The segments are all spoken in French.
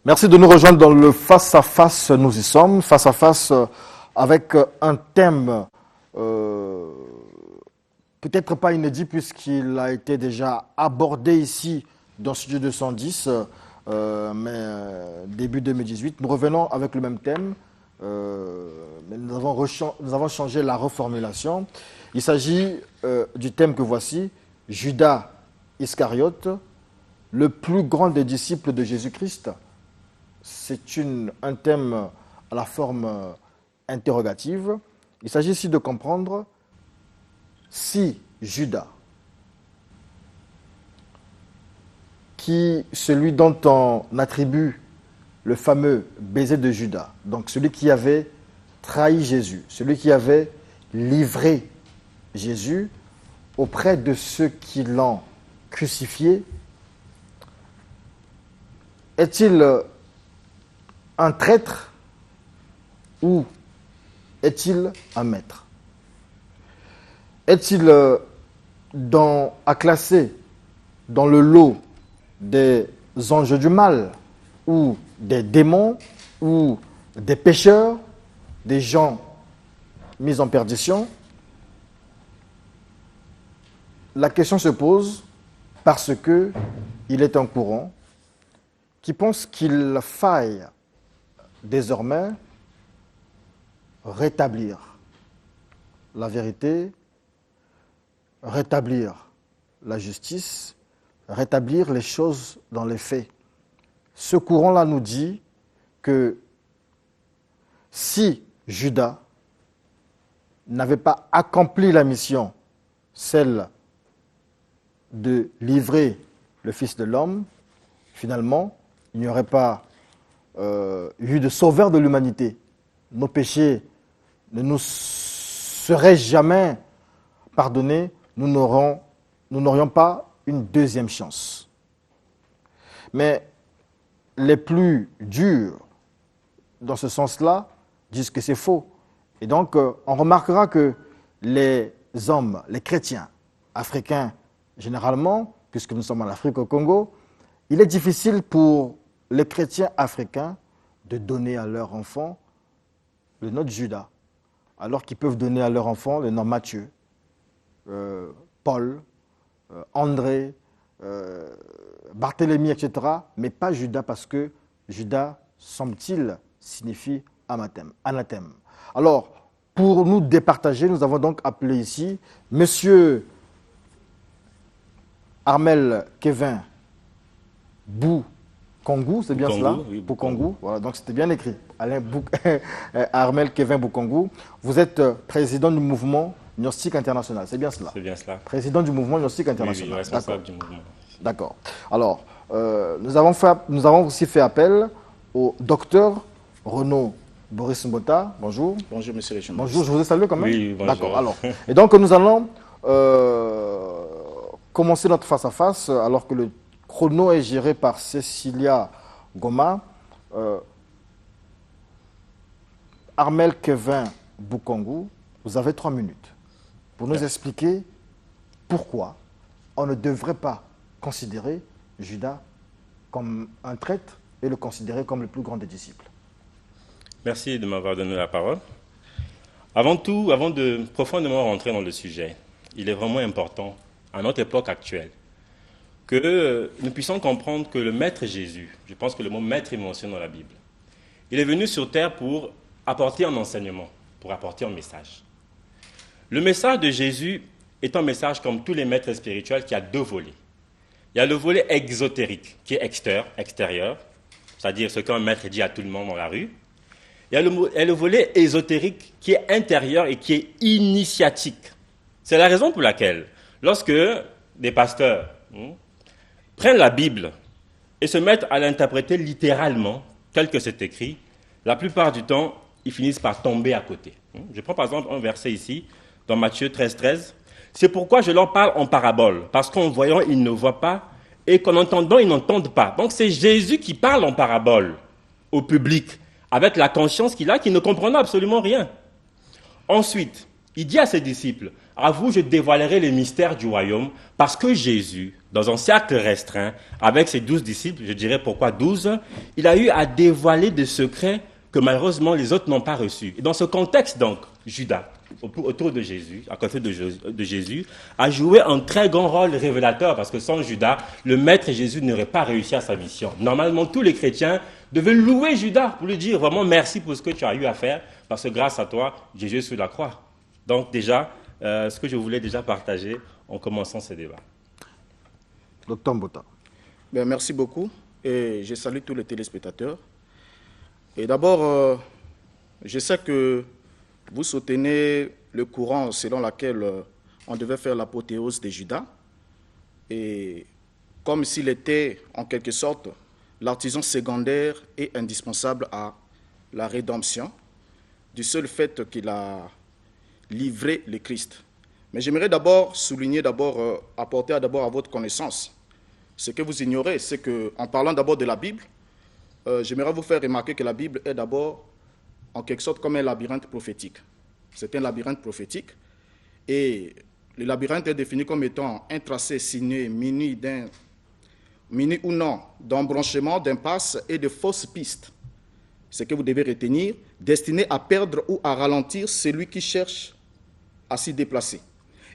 Merci de nous rejoindre dans le face-à-face. Nous y sommes, face-à-face avec un thème peut-être pas inédit puisqu'il a été déjà abordé ici dans Studio 210, mais début 2018. Nous revenons avec le même thème, mais nous avons changé la reformulation. Il s'agit du thème que voici, Judas Iscariote, le plus grand des disciples de Jésus-Christ. C'est un thème à la forme interrogative. Il s'agit ici de comprendre si Judas, celui dont on attribue le fameux baiser de Judas, donc celui qui avait trahi Jésus, celui qui avait livré Jésus auprès de ceux qui l'ont crucifié, est-il un traître ou est-il un maître? Est-il à classer dans le lot des anges du mal ou des démons ou des pécheurs, des gens mis en perdition? La question se pose parce que il est un courant qui pense qu'il faille désormais rétablir la vérité, rétablir la justice, rétablir les choses dans les faits. Ce courant-là nous dit que si Judas n'avait pas accompli la mission, celle de livrer le Fils de l'homme, finalement, il n'y aurait pas eu de sauveur de l'humanité. Nos péchés ne nous seraient jamais pardonnés, nous n'aurions pas une deuxième chance. Mais les plus durs, dans ce sens-là, disent que c'est faux. Et donc, on remarquera que les hommes, les chrétiens africains, généralement, puisque nous sommes en Afrique, au Congo, il est difficile pour les chrétiens africains de donner à leurs enfants le nom de Judas, alors qu'ils peuvent donner à leurs enfants le nom Matthieu, Paul, André, Barthélemy, etc., mais pas Judas, parce que Judas, semble-t-il, signifie anathème. Alors, pour nous départager, nous avons donc appelé ici Monsieur Armel Kevin Boukongou, c'est bien cela? Oui, Boukongou, voilà, donc c'était bien écrit. Armel Kevin Boukongou, vous êtes président du mouvement Gnostique International, c'est bien cela? C'est bien cela. Président du mouvement Gnostique International. Oui, responsable du mouvement. D'accord. Alors, nous avons aussi fait appel au docteur Renaud Boris Mbota. Bonjour. Bonjour, monsieur le journaliste. Bonjour, je vous ai salué quand même. Oui, bonjour. D'accord. Alors, et donc nous allons commencer notre face-à-face alors que le chrono est géré par Cécilia Goma. Armel Kevin Boukongou, vous avez 3 minutes pour nous expliquer pourquoi on ne devrait pas considérer Judas comme un traître et le considérer comme le plus grand des disciples. Merci de m'avoir donné la parole. Avant tout, avant de profondément rentrer dans le sujet, il est vraiment important, à notre époque actuelle, que nous puissions comprendre que le Maître Jésus, je pense que le mot Maître est mentionné dans la Bible, il est venu sur terre pour apporter un enseignement, pour apporter un message. Le message de Jésus est un message comme tous les maîtres spirituels qui a 2 volets. Il y a le volet exotérique, qui est extérieur, c'est-à-dire ce qu'un maître dit à tout le monde dans la rue. Il y a le volet ésotérique qui est intérieur et qui est initiatique. C'est la raison pour laquelle, lorsque des pasteurs prennent la Bible et se mettent à l'interpréter littéralement, tel que c'est écrit, la plupart du temps, ils finissent par tomber à côté. Je prends par exemple un verset ici, dans Matthieu 13. C'est pourquoi je leur parle en parabole, parce qu'en voyant, ils ne voient pas, et qu'en entendant, ils n'entendent pas. Donc c'est Jésus qui parle en parabole au public, avec la conscience qu'il a, qui ne comprend absolument rien. Ensuite, il dit à ses disciples, à vous je dévoilerai les mystères du royaume, parce que Jésus, dans un cercle restreint, avec ses 12 disciples, je dirais pourquoi 12, il a eu à dévoiler des secrets que malheureusement les autres n'ont pas reçus. Et dans ce contexte donc, Judas, autour de Jésus, à côté de Jésus, a joué un très grand rôle révélateur, parce que sans Judas, le maître Jésus n'aurait pas réussi à sa mission. Normalement, tous les chrétiens devaient louer Judas pour lui dire vraiment merci pour ce que tu as eu à faire, parce que grâce à toi, Jésus est sur la croix. Donc déjà, ce que je voulais déjà partager en commençant ce débat. Docteur Mbota. Bien, merci beaucoup et je salue tous les téléspectateurs. Et d'abord, je sais que vous soutenez le courant selon lequel on devait faire l'apothéose de Judas, et comme s'il était en quelque sorte l'artisan secondaire et indispensable à la rédemption, du seul fait qu'il a livré le Christ. Mais j'aimerais d'abord souligner, apporter d'abord à votre connaissance ce que vous ignorez, c'est qu'en parlant d'abord de la Bible, j'aimerais vous faire remarquer que la Bible est d'abord en quelque sorte comme un labyrinthe prophétique. C'est un labyrinthe prophétique et le labyrinthe est défini comme étant un tracé sinueux, muni ou non d'embranchements, d'impasses et de fausses pistes. Ce que vous devez retenir, destiné à perdre ou à ralentir celui qui cherche à s'y déplacer.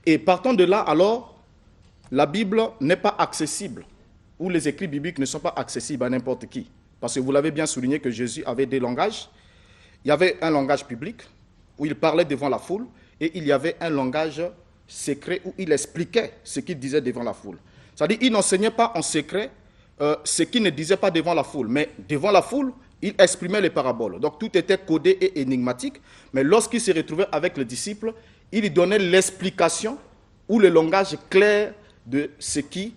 Et partant de là, alors, la Bible n'est pas accessible, ou les écrits bibliques ne sont pas accessibles à n'importe qui. Parce que vous l'avez bien souligné que Jésus avait des langages. Il y avait un langage public, où il parlait devant la foule, et il y avait un langage secret, où il expliquait ce qu'il disait devant la foule. C'est-à-dire qu'il n'enseignait pas en secret ce qu'il ne disait pas devant la foule, mais devant la foule, il exprimait les paraboles. Donc tout était codé et énigmatique, mais lorsqu'il se retrouvait avec les disciples, il lui donnait l'explication ou le langage clair de ce qu'il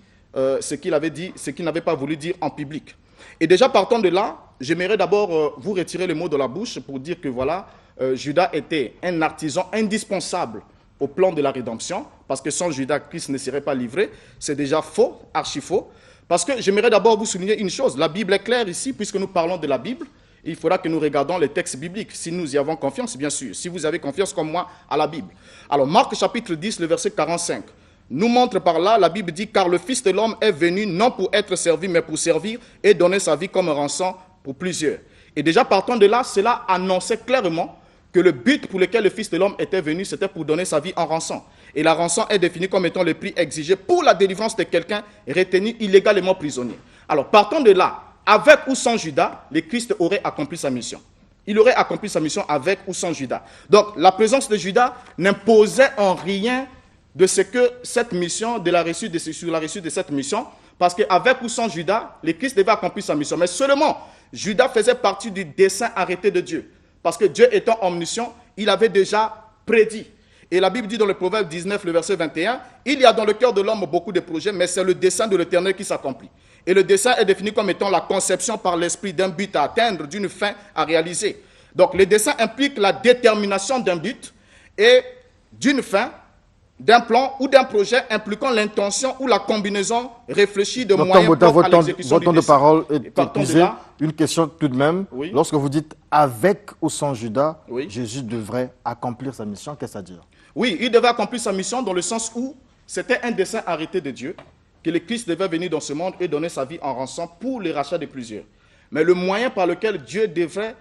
avait dit, ce qu'il n'avait pas voulu dire en public. Et déjà partant de là, j'aimerais d'abord vous retirer le mot de la bouche pour dire que voilà, Judas était un artisan indispensable au plan de la rédemption, parce que sans Judas, Christ ne serait pas livré. C'est déjà faux, archi faux. Parce que j'aimerais d'abord vous souligner une chose. La Bible est claire ici, puisque nous parlons de la Bible. Il faudra que nous regardions les textes bibliques, si nous y avons confiance, bien sûr. Si vous avez confiance comme moi à la Bible. Alors, Marc chapitre 10, le verset 45, nous montre par là, la Bible dit, « Car le Fils de l'homme est venu non pour être servi, mais pour servir et donner sa vie comme rançon pour plusieurs. » Et déjà partant de là, cela annonçait clairement que le but pour lequel le Fils de l'homme était venu, c'était pour donner sa vie en rançon. Et la rançon est définie comme étant le prix exigé pour la délivrance de quelqu'un retenu illégalement prisonnier. Alors, partant de là, avec ou sans Judas, le Christ aurait accompli sa mission. Il aurait accompli sa mission avec ou sans Judas. Donc, la présence de Judas n'imposait en rien de ce que cette mission, sur la reçue de cette mission, parce qu'avec ou sans Judas, le Christ devait accomplir sa mission. Mais seulement, Judas faisait partie du dessein arrêté de Dieu. Parce que Dieu étant omniscient, il avait déjà prédit. Et la Bible dit dans le Proverbe 19, le verset 21, « Il y a dans le cœur de l'homme beaucoup de projets, mais c'est le dessein de l'Éternel qui s'accomplit. » Et le dessein est défini comme étant la conception par l'esprit d'un but à atteindre, d'une fin à réaliser. Donc le dessein implique la détermination d'un but et d'une fin, d'un plan ou d'un projet impliquant l'intention ou la combinaison réfléchie de moyens propres à l'exécution du dessein. Votre temps de parole est épuisé. Là, une question tout de même. Oui. Lorsque vous dites « avec ou sans Judas Oui. Jésus devrait accomplir sa mission », qu'est-ce à dire? Oui, il devait accomplir sa mission dans le sens où c'était un dessein arrêté de Dieu, que le Christ devait venir dans ce monde et donner sa vie en rançon pour le rachat de plusieurs. Mais le moyen par lequel Dieu devrait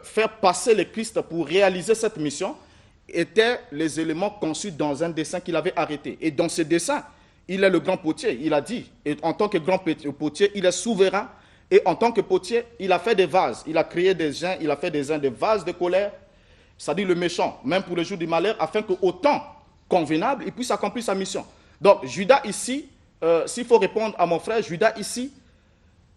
faire passer le Christ pour réaliser cette mission étaient les éléments conçus dans un dessein qu'il avait arrêté. Et dans ce dessein, il est le grand potier, il a dit. Et en tant que grand potier, il est souverain. Et en tant que potier, il a fait des vases. Il a créé des gens, il a fait des vases de colère, c'est-à-dire le méchant, même pour le jour du malheur, afin qu'au temps convenable, il puisse accomplir sa mission. Donc, Judas ici, s'il faut répondre à mon frère, Judas ici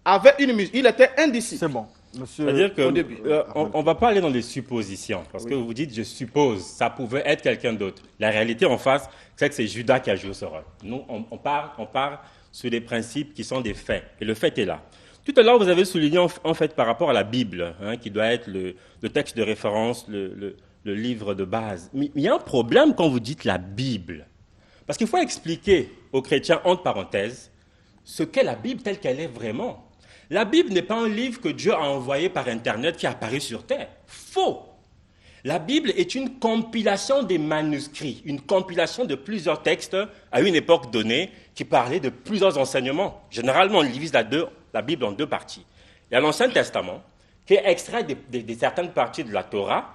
avait une mission. Il était un disciple. C'est bon. Monsieur, C'est-à-dire qu'on ne va pas aller dans les suppositions, parce que vous dites « je suppose », ça pouvait être quelqu'un d'autre. La réalité en face, c'est que c'est Judas qui a joué ce rôle. Nous, on part sur des principes qui sont des faits, et le fait est là. Tout à l'heure, vous avez souligné en fait par rapport à la Bible, qui doit être le texte de référence, le livre de base. Mais il y a un problème quand vous dites la Bible, parce qu'il faut expliquer aux chrétiens, entre parenthèses, ce qu'est la Bible telle qu'elle est vraiment. La Bible n'est pas un livre que Dieu a envoyé par Internet qui apparaît sur Terre. Faux. La Bible est une compilation des manuscrits, une compilation de plusieurs textes à une époque donnée qui parlaient de plusieurs enseignements. Généralement, on divise la Bible en deux parties. Il y a l'Ancien Testament, qui est extrait de certaines parties de la Torah,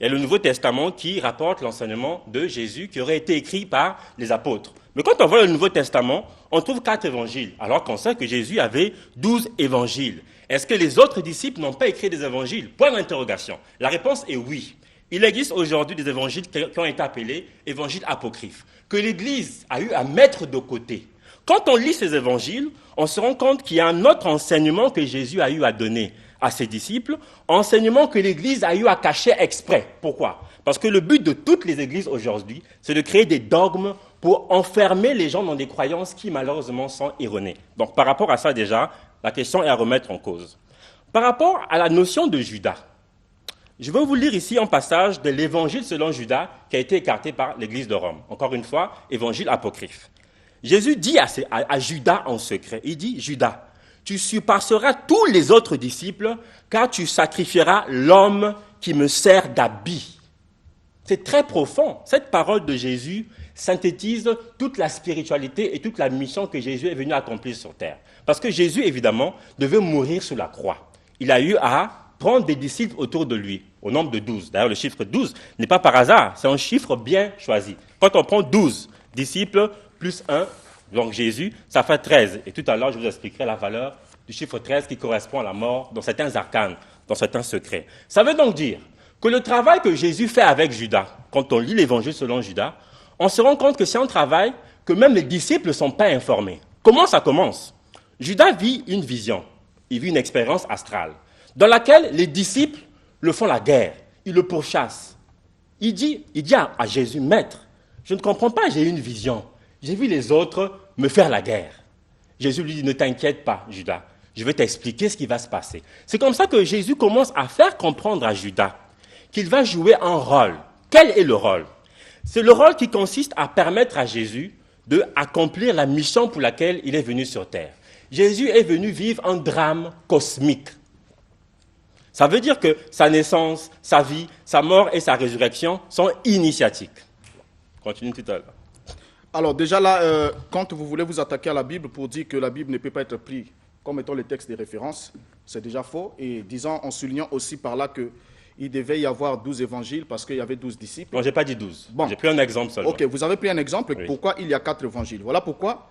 et le Nouveau Testament qui rapporte l'enseignement de Jésus qui aurait été écrit par les apôtres. Mais quand on voit le Nouveau Testament, on trouve 4 évangiles, alors qu'on sait que Jésus avait 12 évangiles. Est-ce que les autres disciples n'ont pas écrit des évangiles? Point d'interrogation. La réponse est oui. Il existe aujourd'hui des évangiles qui ont été appelés évangiles apocryphes, que l'Église a eu à mettre de côté. Quand on lit ces évangiles, on se rend compte qu'il y a un autre enseignement que Jésus a eu à donner à ses disciples, enseignement que l'Église a eu à cacher exprès. Pourquoi? Parce que le but de toutes les églises aujourd'hui, c'est de créer des dogmes pour enfermer les gens dans des croyances qui malheureusement sont erronées. Donc par rapport à ça déjà, la question est à remettre en cause. Par rapport à la notion de Judas, je vais vous lire ici un passage de l'évangile selon Judas qui a été écarté par l'église de Rome. Encore une fois, évangile apocryphe. Jésus dit à Judas en secret, il dit, Judas, tu surpasseras tous les autres disciples car tu sacrifieras l'homme qui me sert d'habit. C'est très profond. Cette parole de Jésus synthétise toute la spiritualité et toute la mission que Jésus est venu accomplir sur terre. Parce que Jésus, évidemment, devait mourir sur la croix. Il a eu à prendre des disciples autour de lui, au nombre de 12. D'ailleurs, le chiffre 12 n'est pas par hasard, c'est un chiffre bien choisi. Quand on prend 12 disciples plus 1, donc Jésus, ça fait 13. Et tout à l'heure, je vous expliquerai la valeur du chiffre 13 qui correspond à la mort dans certains arcanes, dans certains secrets. Ça veut donc dire que le travail que Jésus fait avec Judas, quand on lit l'évangile selon Judas, on se rend compte que c'est un travail que même les disciples ne sont pas informés. Comment ça commence? Judas vit une vision, il vit une expérience astrale, dans laquelle les disciples le font la guerre, ils le pourchassent. Il dit à Jésus, Maître, je ne comprends pas, j'ai eu une vision. J'ai vu les autres me faire la guerre. Jésus lui dit, ne t'inquiète pas, Judas, je vais t'expliquer ce qui va se passer. C'est comme ça que Jésus commence à faire comprendre à Judas qu'il va jouer un rôle. Quel est le rôle? C'est le rôle qui consiste à permettre à Jésus d'accomplir la mission pour laquelle il est venu sur terre. Jésus est venu vivre un drame cosmique. Ça veut dire que sa naissance, sa vie, sa mort et sa résurrection sont initiatiques. Continue tout à l'heure. Alors déjà là, quand vous voulez vous attaquer à la Bible pour dire que la Bible ne peut pas être prise comme étant le texte de référence, c'est déjà faux. Et disons, en soulignant aussi par là qu'il devait y avoir 12 évangiles parce qu'il y avait 12 disciples. Non, je n'ai pas dit 12. Bon. J'ai pris un exemple seulement. Ok, vous avez pris un exemple. Oui. Pourquoi il y a 4 évangiles? Voilà pourquoi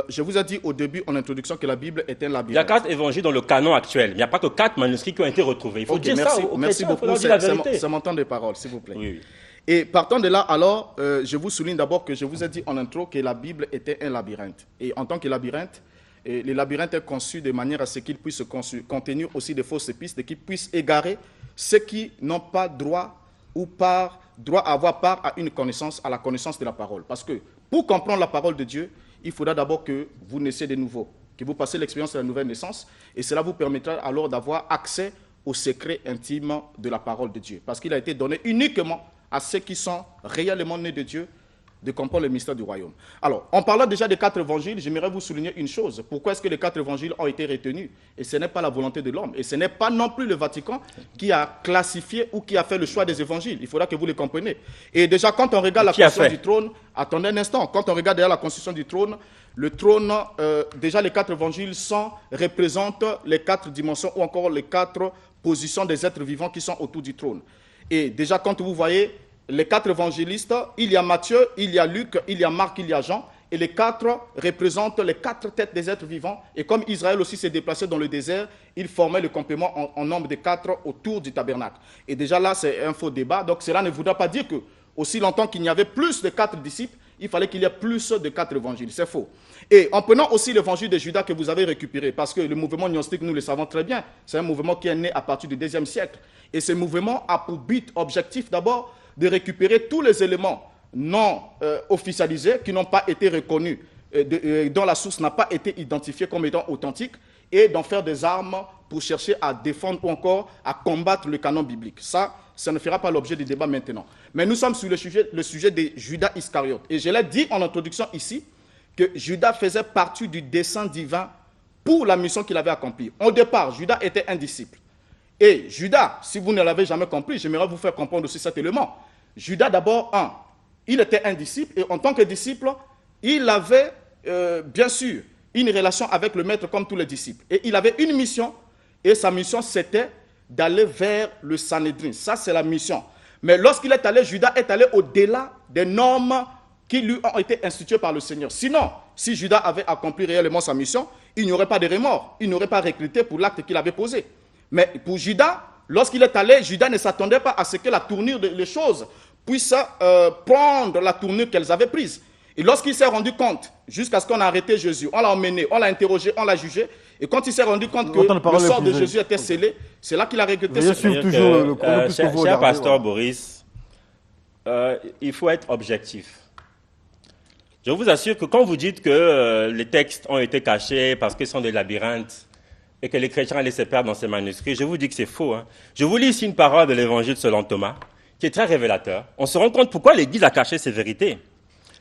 je vous ai dit au début, en introduction, que la Bible est un labyrinthe. Il y a 4 évangiles dans le canon actuel. Il n'y a pas que 4 manuscrits qui ont été retrouvés. Il faut dire merci, ça aux merci chrétiens, beaucoup. il faut leur dire la vérité. C'est mon temps de parole, s'il vous plaît. Oui, oui. Et partant de là, alors, je vous souligne d'abord que je vous ai dit en intro que la Bible était un labyrinthe. Et en tant que labyrinthe, le labyrinthe est conçu de manière à ce qu'il puisse contenir aussi des fausses pistes, et qu'il puisse égarer ceux qui n'ont pas droit à avoir part à la connaissance de la parole. Parce que pour comprendre la parole de Dieu, il faudra d'abord que vous naissiez de nouveau, que vous passez l'expérience de la nouvelle naissance, et cela vous permettra alors d'avoir accès aux secrets intimes de la parole de Dieu. Parce qu'il a été donné uniquement à ceux qui sont réellement nés de Dieu de comprendre le mystère du royaume. Alors, en parlant déjà des 4 évangiles, j'aimerais vous souligner une chose. Pourquoi est-ce que les 4 évangiles ont été retenus? Et ce n'est pas la volonté de l'homme. Et ce n'est pas non plus le Vatican qui a classifié ou qui a fait le choix des évangiles. Il faudra que vous les compreniez. Et déjà, quand on regarde la construction du trône, attendez un instant, quand on regarde déjà la construction du trône, le trône, déjà les 4 évangiles représentent les 4 dimensions ou encore les 4 positions des êtres vivants qui sont autour du trône. Et déjà, quand vous voyez les 4 évangélistes, il y a Matthieu, il y a Luc, il y a Marc, il y a Jean, et les 4 représentent les 4 têtes des êtres vivants. Et comme Israël aussi s'est déplacé dans le désert, ils formaient le complément en nombre de 4 autour du tabernacle. Et déjà là, c'est un faux débat. Donc cela ne voudra pas dire que, aussi longtemps qu'il y avait plus de 4 disciples, il fallait qu'il y ait plus de 4 évangiles. C'est faux. Et en prenant aussi l'évangile de Judas que vous avez récupéré, parce que le mouvement gnostique, nous le savons très bien, c'est un mouvement qui est né à partir du IIe siècle. Et ce mouvement a pour but objectif d'abord de récupérer tous les éléments non officialisés, qui n'ont pas été reconnus, dont la source n'a pas été identifiée comme étant authentique, et d'en faire des armes pour chercher à défendre ou encore à combattre le canon biblique. Ça ne fera pas l'objet du débat maintenant. Mais nous sommes sur le sujet de Judas Iscariote. Et je l'ai dit en introduction ici, que Judas faisait partie du dessein divin pour la mission qu'il avait accomplie. Au départ, Judas était un disciple. Et Judas, si vous ne l'avez jamais compris, j'aimerais vous faire comprendre aussi cet élément. Judas, d'abord, il était un disciple, et en tant que disciple, il avait, bien sûr, une relation avec le maître comme tous les disciples. Et il avait une mission, et sa mission, c'était d'aller vers le Sanhédrin. Ça, c'est la mission. Mais lorsqu'il est allé, Judas est allé au-delà des normes qui lui ont été instituées par le Seigneur. Sinon, si Judas avait accompli réellement sa mission, il n'y aurait pas de remords. Il n'aurait pas regretté pour l'acte qu'il avait posé. Mais pour Judas, lorsqu'il est allé, Judas ne s'attendait pas à ce que la tournure des choses puisse prendre la tournure qu'elles avaient prise. Et lorsqu'il s'est rendu compte, jusqu'à ce qu'on a arrêté Jésus, on l'a emmené, on l'a interrogé, on l'a jugé, et quand il s'est rendu compte que le sort de Jésus était scellé, c'est là qu'il a regretté ce suivre toujours le chrono puisque vous cher regardez, pasteur Boris, il faut être objectif. Je vous assure que quand vous dites que les textes ont été cachés parce qu'ils sont des labyrinthes et que les chrétiens allaient se perdre dans ces manuscrits, je vous dis que c'est faux. Je vous lis ici une parole de l'évangile selon Thomas, qui est très révélateur. On se rend compte pourquoi l'Église a caché ces vérités.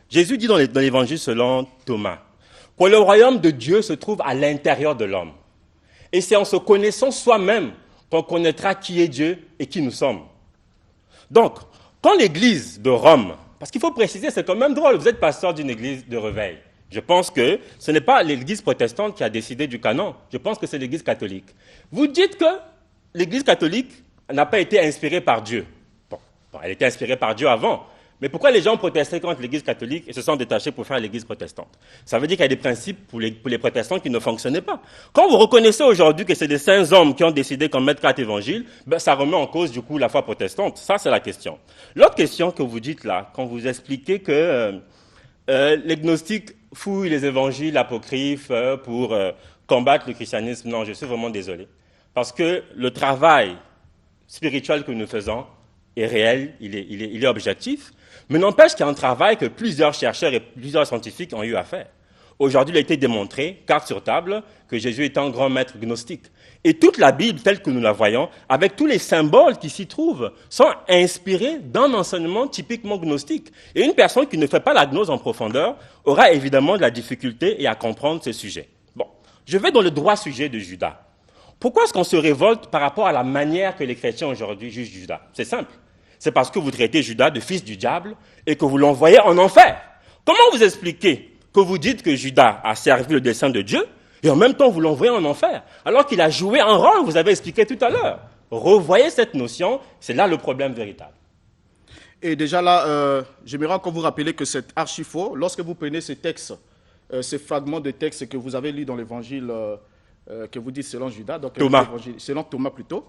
Jésus dit dans l'évangile selon Thomas, « Pour le royaume de Dieu se trouve à l'intérieur de l'homme. Et c'est en se connaissant soi-même qu'on connaîtra qui est Dieu et qui nous sommes. » Donc, quand l'Église de Rome, parce qu'il faut préciser, c'est quand même drôle, vous êtes pasteur d'une église de réveil. Je pense que ce n'est pas l'Église protestante qui a décidé du canon, je pense que c'est l'Église catholique. Vous dites que l'Église catholique n'a pas été inspirée par Dieu. Bon, elle était inspirée par Dieu avant. Mais pourquoi les gens protestaient contre l'Église catholique et se sont détachés pour faire l'Église protestante? Ça veut dire qu'il y a des principes pour les protestants qui ne fonctionnaient pas. Quand vous reconnaissez aujourd'hui que c'est des saints hommes qui ont décidé qu'on mette 4 évangiles, ben ça remet en cause du coup la foi protestante. Ça, c'est la question. L'autre question que vous dites là, quand vous expliquez que les gnostiques fouillent les évangiles apocryphes pour combattre le christianisme, non, je suis vraiment désolé. Parce que le travail spirituel que nous faisons est réel, il est objectif. Mais n'empêche qu'il y a un travail que plusieurs chercheurs et plusieurs scientifiques ont eu à faire. Aujourd'hui, il a été démontré, carte sur table, que Jésus est un grand maître gnostique. Et toute la Bible, telle que nous la voyons, avec tous les symboles qui s'y trouvent, sont inspirés d'un enseignement typiquement gnostique. Et une personne qui ne fait pas la gnose en profondeur aura évidemment de la difficulté à comprendre ce sujet. Bon, je vais dans le droit sujet de Judas. Pourquoi est-ce qu'on se révolte par rapport à la manière que les chrétiens aujourd'hui jugent Judas? C'est simple. C'est parce que vous traitez Judas de fils du diable et que vous l'envoyez en enfer. Comment vous expliquez que vous dites que Judas a servi le dessein de Dieu et en même temps vous l'envoyez en enfer, alors qu'il a joué un rôle, vous avez expliqué tout à l'heure? Revoyez cette notion, c'est là le problème véritable. Et déjà là, j'aimerais encore vous rappeler que c'est archi faux. Lorsque vous prenez ces textes, ces fragments de textes que vous avez lus dans l'évangile que vous dites selon Judas, donc Thomas. Selon Thomas plutôt,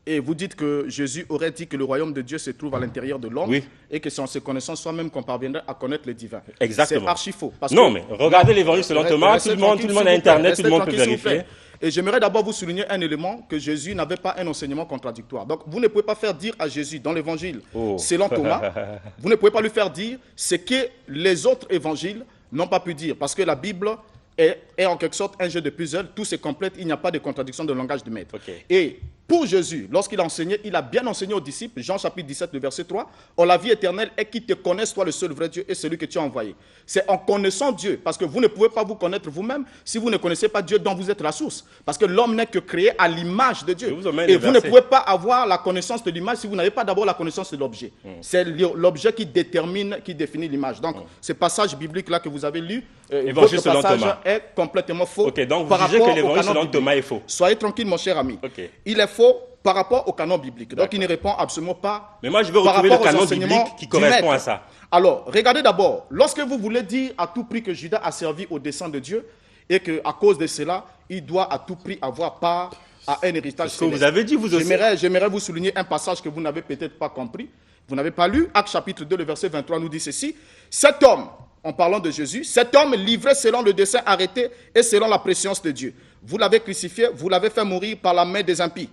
et vous dites que Jésus aurait dit que le royaume de Dieu se trouve à l'intérieur de l'homme, oui, et que c'est en se connaissant soi-même qu'on parviendrait à connaître le divin. Exactement. C'est archi faux. Non, mais regardez l'évangile selon Thomas, tout le monde a Internet, tout le monde peut vérifier. Et j'aimerais d'abord vous souligner un élément, que Jésus n'avait pas un enseignement contradictoire. Donc vous ne pouvez pas faire dire à Jésus dans l'évangile selon Thomas, vous ne pouvez pas lui faire dire ce que les autres évangiles n'ont pas pu dire, parce que la Bible est en quelque sorte un jeu de puzzle, tout se complète, il n'y a pas de contradiction de langage de maître. Okay. Et pour Jésus, lorsqu'il a enseigné, il a bien enseigné aux disciples, Jean chapitre 17, le verset 3, « Oh, la vie éternelle est qu'ils te connaissent, toi le seul vrai Dieu et celui que tu as envoyé. » C'est en connaissant Dieu, parce que vous ne pouvez pas vous connaître vous-même si vous ne connaissez pas Dieu dont vous êtes la source. Parce que l'homme n'est que créé à l'image de Dieu. Et vous ne pouvez pas avoir la connaissance de l'image si vous n'avez pas d'abord la connaissance de l'objet. C'est l'objet qui définit l'image. Donc, ce passage biblique-là que vous avez lu, Évangile selon Thomas est complètement faux. Ok, donc vous jugez que l'évangile selon Thomas est faux. Soyez tranquille, mon cher ami. Okay. Il est faux par rapport au canon biblique. Donc il ne répond absolument pas. Mais moi, je veux retrouver le canon biblique qui correspond à ça. Alors, regardez d'abord, lorsque vous voulez dire à tout prix que Judas a servi au dessein de Dieu et qu'à cause de cela, il doit à tout prix avoir part à un héritage céleste. Ce que vous avez dit, vous aussi. J'aimerais vous souligner un passage que vous n'avez peut-être pas compris. Vous n'avez pas lu. Actes chapitre 2, le verset 23 nous dit ceci. Cet homme, en parlant de Jésus, cet homme livré selon le dessein arrêté et selon la préscience de Dieu. Vous l'avez crucifié, vous l'avez fait mourir par la main des impies.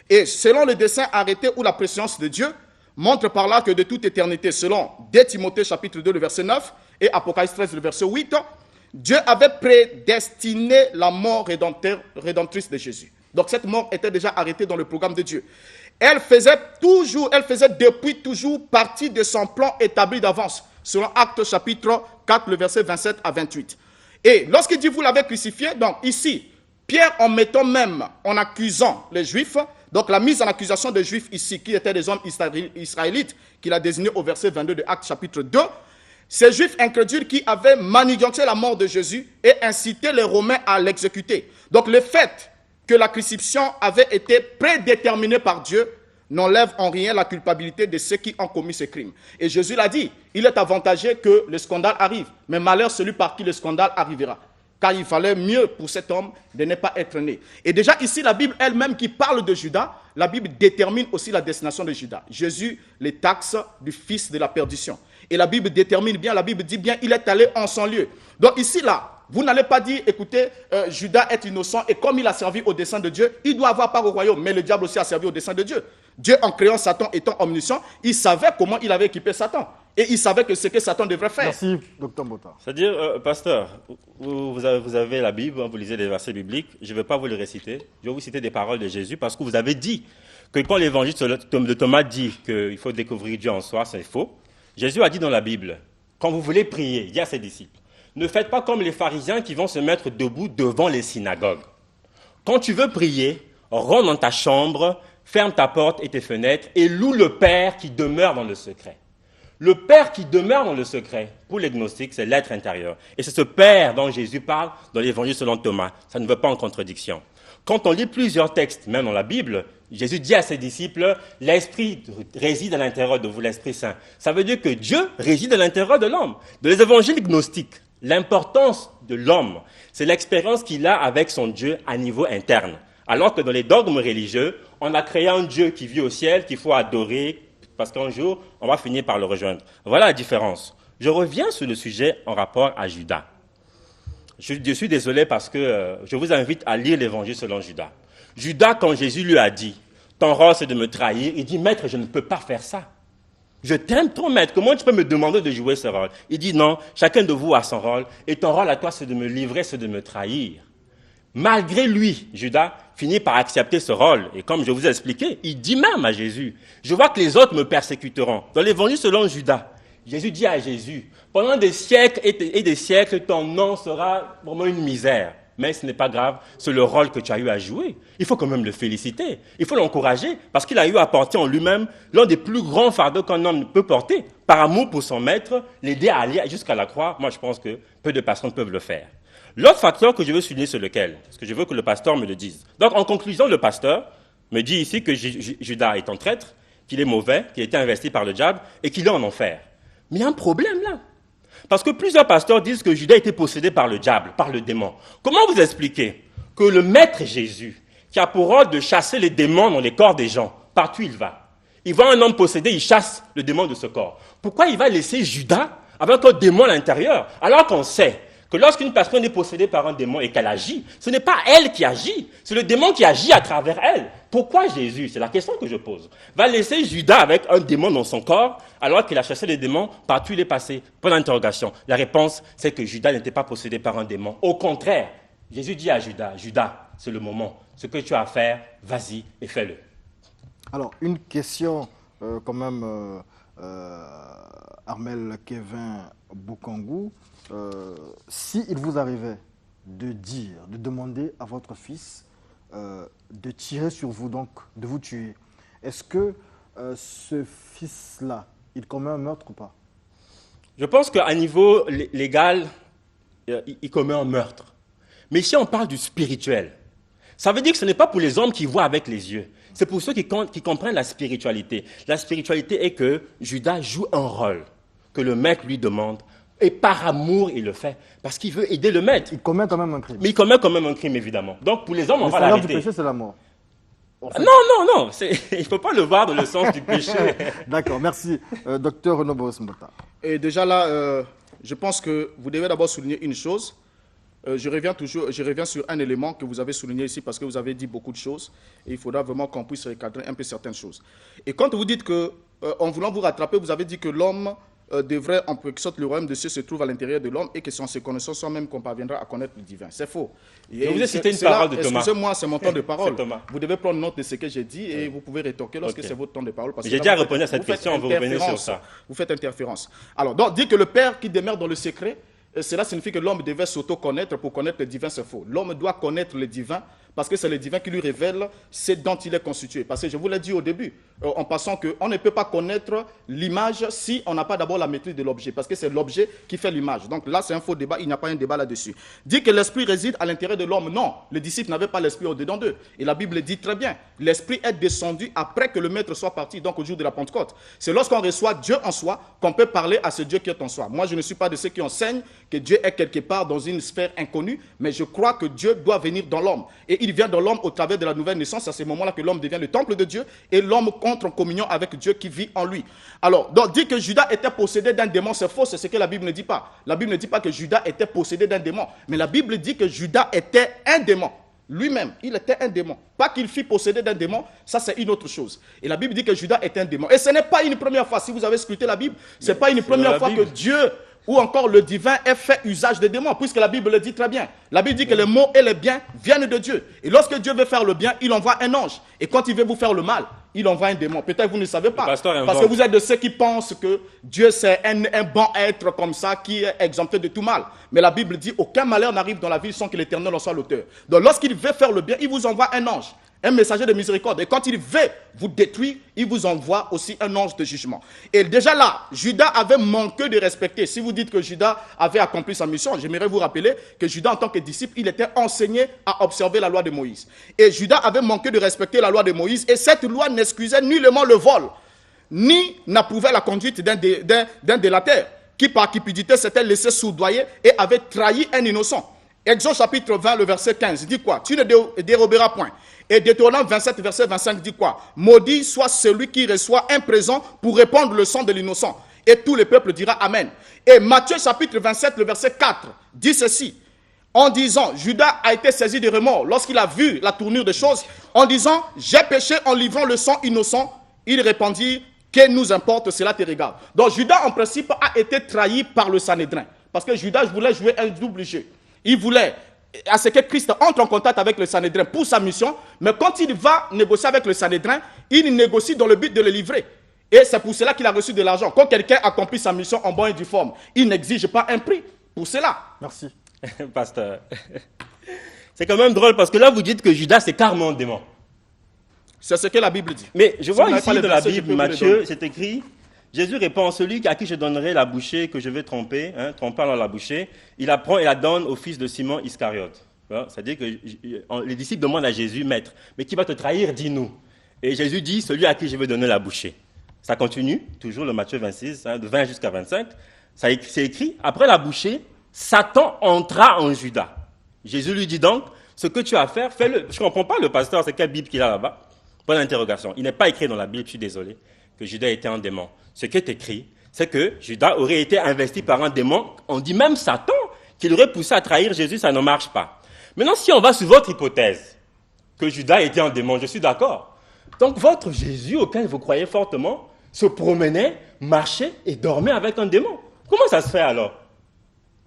Et selon le dessein arrêté ou la préscience de Dieu, montre par là que de toute éternité, selon 2 Timothée chapitre 2, le verset 9 et Apocalypse 13, le verset 8, Dieu avait prédestiné la mort rédemptrice de Jésus. Donc cette mort était déjà arrêtée dans le programme de Dieu. Elle faisait depuis toujours partie de son plan établi d'avance, selon Actes chapitre 4, le verset 27 à 28. Et lorsqu'il dit vous l'avez crucifié, donc ici, Pierre, en accusant les Juifs, donc la mise en accusation des Juifs ici, qui étaient des hommes israélites, qu'il a désignés au verset 22 de Actes chapitre 2, ces Juifs incrédules qui avaient maniganté la mort de Jésus et incité les Romains à l'exécuter. Donc le fait que la crucifixion avait été prédéterminée par Dieu n'enlève en rien la culpabilité de ceux qui ont commis ces crimes. Et Jésus l'a dit, il est avantagé que le scandale arrive, mais malheur celui par qui le scandale arrivera. Car il fallait mieux pour cet homme de ne pas être né. Et déjà ici, la Bible elle-même qui parle de Judas, la Bible détermine aussi la destination de Judas. Jésus les taxe du fils de la perdition. Et la Bible détermine bien, la Bible dit bien, il est allé en son lieu. Donc ici, là, vous n'allez pas dire, écoutez, Judas est innocent et comme il a servi au dessein de Dieu, il doit avoir part au royaume. Mais le diable aussi a servi au dessein de Dieu. Dieu, en créant Satan étant omniscient, il savait comment il avait équipé Satan. Et il savait que ce que Satan devrait faire. Merci, Dr Mbota. C'est-à-dire, pasteur, vous avez la Bible, vous lisez les versets bibliques, je ne vais pas vous les réciter, je vais vous citer des paroles de Jésus parce que vous avez dit que quand l'évangile de Thomas dit qu'il faut découvrir Dieu en soi, c'est faux. Jésus a dit dans la Bible, quand vous voulez prier, il dit à ses disciples, ne faites pas comme les pharisiens qui vont se mettre debout devant les synagogues. Quand tu veux prier, rentre dans ta chambre, ferme ta porte et tes fenêtres et loue le Père qui demeure dans le secret. Le Père qui demeure dans le secret, pour les gnostiques, c'est l'être intérieur. Et c'est ce Père dont Jésus parle dans l'évangile selon Thomas. Ça ne va pas en contradiction. Quand on lit plusieurs textes, même dans la Bible, Jésus dit à ses disciples, l'Esprit réside à l'intérieur de vous, l'Esprit Saint. Ça veut dire que Dieu réside à l'intérieur de l'homme. Dans les évangiles gnostiques, l'importance de l'homme, c'est l'expérience qu'il a avec son Dieu à niveau interne. Alors que dans les dogmes religieux, on a créé un Dieu qui vit au ciel, qu'il faut adorer, parce qu'un jour, on va finir par le rejoindre. Voilà la différence. Je reviens sur le sujet en rapport à Judas. Je suis désolé parce que je vous invite à lire l'évangile selon Judas. Judas, quand Jésus lui a dit, ton rôle c'est de me trahir, il dit, maître, je ne peux pas faire ça. Je t'aime trop, maître, comment tu peux me demander de jouer ce rôle? Il dit, non, chacun de vous a son rôle, et ton rôle à toi c'est de me livrer, c'est de me trahir. Malgré lui, Judas finit par accepter ce rôle. Et comme je vous ai expliqué, il dit même à Jésus, je vois que les autres me persécuteront. Dans l'évangile selon Judas, Jésus dit à Jésus, pendant des siècles et des siècles, ton nom sera vraiment une misère. Mais ce n'est pas grave, c'est le rôle que tu as eu à jouer. Il faut quand même le féliciter, il faut l'encourager, parce qu'il a eu à porter en lui-même l'un des plus grands fardeaux qu'un homme peut porter. Par amour pour son maître, l'aider à aller jusqu'à la croix, moi je pense que peu de personnes peuvent le faire. L'autre facteur que je veux souligner, c'est lequel? Parce que je veux que le pasteur me le dise. Donc, en conclusion, le pasteur me dit ici que Judas est un traître, qu'il est mauvais, qu'il a été investi par le diable et qu'il est en enfer. Mais il y a un problème là. Parce que plusieurs pasteurs disent que Judas était possédé par le diable, par le démon. Comment vous expliquez que le maître Jésus, qui a pour ordre de chasser les démons dans les corps des gens, partout il va, il voit un homme possédé, il chasse le démon de ce corps. Pourquoi il va laisser Judas avec un démon à l'intérieur, alors qu'on sait que lorsqu'une personne est possédée par un démon et qu'elle agit, ce n'est pas elle qui agit, c'est le démon qui agit à travers elle. Pourquoi Jésus, c'est la question que je pose, va laisser Judas avec un démon dans son corps alors qu'il a chassé les démons partout où il est passé? Point d'interrogation. La réponse, c'est que Judas n'était pas possédé par un démon. Au contraire, Jésus dit à Judas, Judas, c'est le moment. Ce que tu as à faire, vas-y et fais-le. Alors, une question quand même, Armel Kevin Boukangou. Si il vous arrivait de demander à votre fils de tirer sur vous, donc de vous tuer, est-ce que ce fils-là, il commet un meurtre ou pas? Je pense qu'à niveau légal, il commet un meurtre. Mais ici, on parle du spirituel. Ça veut dire que ce n'est pas pour les hommes qui voient avec les yeux. C'est pour ceux qui comprennent la spiritualité. La spiritualité est que Judas joue un rôle que le maître lui demande. Et par amour, il le fait. Parce qu'il veut aider le maître. Il commet quand même un crime. Mais il commet quand même un crime, évidemment. Donc, pour les hommes, on va l'arrêter. Le salaire du péché, c'est la mort. Non. Il ne faut pas le voir dans le sens du péché. D'accord, merci. Docteur Renaud Boris Mbota. Et déjà là, je pense que vous devez d'abord souligner une chose. Je reviens sur un élément que vous avez souligné ici parce que vous avez dit beaucoup de choses. Et il faudra vraiment qu'on puisse recadrer un peu certaines choses. Et quand vous dites que, en voulant vous rattraper, vous avez dit que l'homme devrait, en quelque sorte, le royaume de Dieu se trouve à l'intérieur de l'homme et que c'est en se connaissant soi-même qu'on parviendra à connaître le divin. C'est faux. Je vous ai cité une parole de Thomas. Excusez-moi, c'est mon temps de parole. Vous devez prendre note de ce que j'ai dit et vous pouvez rétorquer lorsque c'est votre temps de parole. J'ai déjà répondu à cette question, on va revenir sur ça. Vous faites interférence. Alors, donc, dit que le Père qui demeure dans le secret cela signifie que l'homme devait s'auto-connaître pour connaître le divin, c'est faux. L'homme doit connaître le divin parce que c'est le divin qui lui révèle ce dont il est constitué. Parce que je vous l'ai dit au début, en passant qu'on ne peut pas connaître l'image si on n'a pas d'abord la maîtrise de l'objet, parce que c'est l'objet qui fait l'image. Donc là, c'est un faux débat, il n'y a pas un débat là-dessus. Dit que l'esprit réside à l'intérieur de l'homme, non. Les disciples n'avaient pas l'esprit au-dedans d'eux. Et la Bible dit très bien, l'esprit est descendu après que le maître soit parti, donc au jour de la Pentecôte. C'est lorsqu'on reçoit Dieu en soi qu'on peut parler à ce Dieu qui est en soi. Moi, je ne suis pas de ceux qui enseignent que Dieu est quelque part dans une sphère inconnue, mais je crois que Dieu doit venir dans l'homme. Et il vient dans l'homme au travers de la nouvelle naissance. À ce moment-là que l'homme devient le temple de Dieu et l'homme entre en communion avec Dieu qui vit en lui. Alors, donc, dire que Judas était possédé d'un démon, c'est faux, c'est ce que la Bible ne dit pas. La Bible ne dit pas que Judas était possédé d'un démon, mais la Bible dit que Judas était un démon. Lui-même, il était un démon. Pas qu'il fût possédé d'un démon, ça c'est une autre chose. Et la Bible dit que Judas était un démon. Et ce n'est pas une première fois, si vous avez scruté la Bible, ce n'est pas une première fois que Dieu ou encore le divin ait fait usage des démons, puisque la Bible le dit très bien. La Bible dit que les maux et les biens viennent de Dieu. Et lorsque Dieu veut faire le bien, il envoie un ange. Et quand il veut vous faire le mal, il envoie un démon. Peut-être vous ne savez pas. Parce que vous êtes de ceux qui pensent que Dieu c'est un bon être comme ça qui est exempté de tout mal. Mais la Bible dit aucun malheur n'arrive dans la vie sans que l'Éternel en soit l'auteur. Donc lorsqu'il veut faire le bien, il vous envoie un ange, un messager de miséricorde. Et quand il veut vous détruire, il vous envoie aussi un ange de jugement. Et déjà là, Judas avait manqué de respecter. Si vous dites que Judas avait accompli sa mission, j'aimerais vous rappeler que Judas, en tant que disciple, il était enseigné à observer la loi de Moïse. Et Judas avait manqué de respecter la loi de Moïse. Et cette loi n'excusait nullement le vol, ni n'approuvait la conduite d'un délateur, qui par cupidité s'était laissé soudoyer et avait trahi un innocent. Exode chapitre 20, le verset 15, dit quoi? Tu ne déroberas point. Et Deutéronome 27, verset 25, dit quoi? Maudit soit celui qui reçoit un présent pour répandre le sang de l'innocent. Et tout le peuple dira Amen. Et Matthieu chapitre 27, le verset 4, dit ceci, en disant, Judas a été saisi de remords lorsqu'il a vu la tournure des choses, en disant, j'ai péché en livrant le sang innocent. Il répondit, que nous importe, cela te regarde. Donc Judas, en principe, a été trahi par le Sanhédrin. Parce que Judas voulait jouer un double jeu. Il voulait à ce que Christ entre en contact avec le Sanhédrin pour sa mission, mais quand il va négocier avec le Sanhédrin, il négocie dans le but de le livrer. Et c'est pour cela qu'il a reçu de l'argent. Quand quelqu'un accomplit sa mission en bonne et due forme, il n'exige pas un prix pour cela. Merci. Pasteur, c'est quand même drôle parce que là vous dites que Judas c'est carrément un démon. C'est ce que la Bible dit. Mais je vois ici dans la Bible, Matthieu, c'est écrit, Jésus répond, celui à qui je donnerai la bouchée que je vais tromper, trompant dans la bouchée, il la prend et la donne au fils de Simon Iscariote. C'est-à-dire que les disciples demandent à Jésus, maître, mais qui va te trahir, dis-nous. Et Jésus dit, celui à qui je vais donner la bouchée. Ça continue, toujours le Matthieu 26, de 20 jusqu'à 25. C'est écrit, après la bouchée, Satan entra en Judas. Jésus lui dit donc, ce que tu as à faire, fais-le. Je ne comprends pas le pasteur, c'est quelle Bible qu'il a là-bas? Bonne interrogation. Il n'est pas écrit dans la Bible, je suis désolé, que Judas était un démon. Ce qui est écrit, c'est que Judas aurait été investi par un démon. On dit même Satan qu'il aurait poussé à trahir Jésus, ça ne marche pas. Maintenant, si on va sur votre hypothèse, que Judas était un démon, je suis d'accord. Donc votre Jésus, auquel vous croyez fortement, se promenait, marchait et dormait avec un démon. Comment ça se fait alors?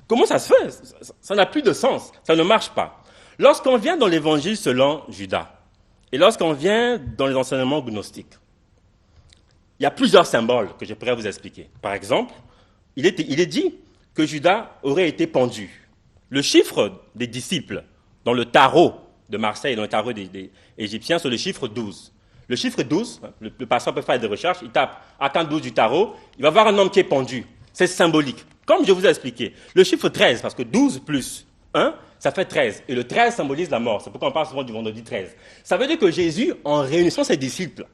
Comment ça se fait? Ça n'a plus de sens, ça ne marche pas. Lorsqu'on vient dans l'évangile selon Judas, et lorsqu'on vient dans les enseignements gnostiques, il y a plusieurs symboles que je pourrais vous expliquer. Par exemple, il est dit que Judas aurait été pendu. Le chiffre des disciples dans le tarot de Marseille, dans le tarot des Égyptiens, c'est le chiffre 12. Le chiffre 12, le pasteur peut faire des recherches, il tape arcane 12 du tarot, il va voir un homme qui est pendu. C'est symbolique. Comme je vous ai expliqué, le chiffre 13, parce que 12 plus 1, ça fait 13. Et le 13 symbolise la mort. C'est pourquoi on parle souvent du vendredi 13. Ça veut dire que Jésus, en réunissant ses disciples,